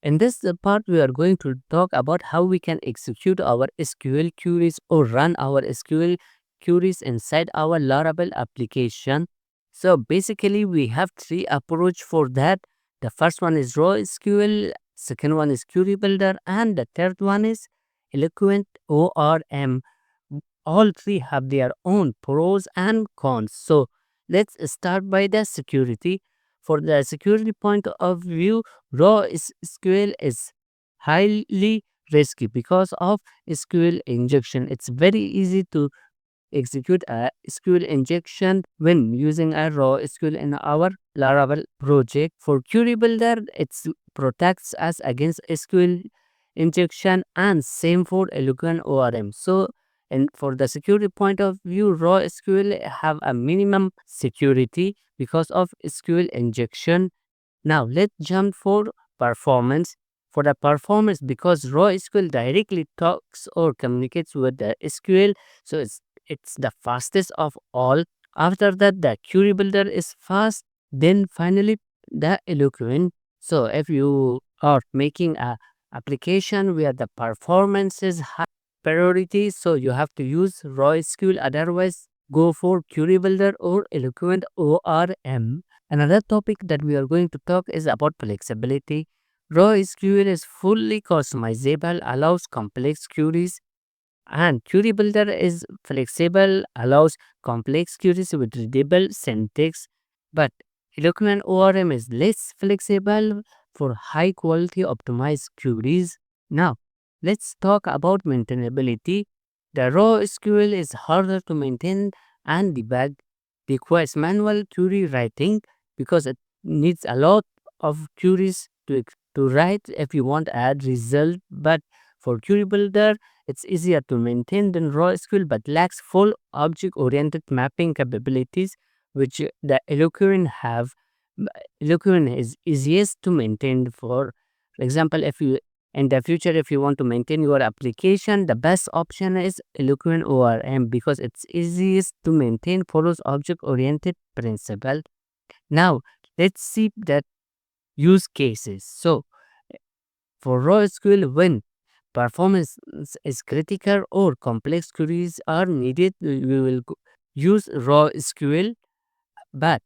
In this part, we are going to talk about how we can execute our SQL queries or run our SQL queries inside our Laravel application. So basically, we have three approach for that. The first one is Raw SQL, second one is Query Builder, and the third one is Eloquent ORM. All three have their own pros and cons. So let's start by the security. For the security point of view, Raw SQL is highly risky because of SQL injection. It's very easy to execute a SQL injection when using a raw SQL in our Laravel project. For Query Builder, it protects us against SQL injection, and same for Eloquent ORM. So, and for the security point of view, raw SQL have a minimum security because of SQL injection. Now let's jump for performance. For the performance, because raw SQL directly talks or communicates with the SQL, so it's the fastest of all. After that, the query builder is fast. Then finally, the Eloquent. So if you are making a application where the performance is high priority, so you have to use raw SQL. Otherwise, go for query builder or Eloquent ORM. Another topic that we are going to talk is about flexibility. Raw SQL is fully customizable, allows complex queries, and Query Builder is flexible, allows complex queries with readable syntax. But Eloquent ORM is less flexible for high quality optimized queries. Now, let's talk about maintainability. The raw SQL is harder to maintain and debug, requires manual query writing because it needs a lot of queries to write if you want to add result. But for Query Builder, it's easier to maintain than raw SQL but lacks full object-oriented mapping capabilities, which the Eloquent have. Eloquent is easiest to maintain. For example, if you in the future, if you want to maintain your application, the best option is Eloquent ORM because it's easiest to maintain, follows object-oriented principle. Now, let's see that use cases. So, for raw SQL, when performance is critical or complex queries are needed, we will use raw SQL. But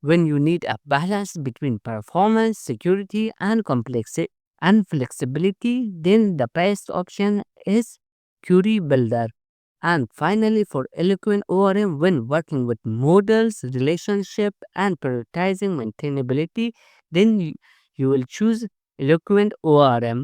when you need a balance between performance, security, and complexity and flexibility, then the best option is Query Builder. And finally, for Eloquent ORM, when working with models, relationship, and prioritizing maintainability, then you will choose Eloquent ORM.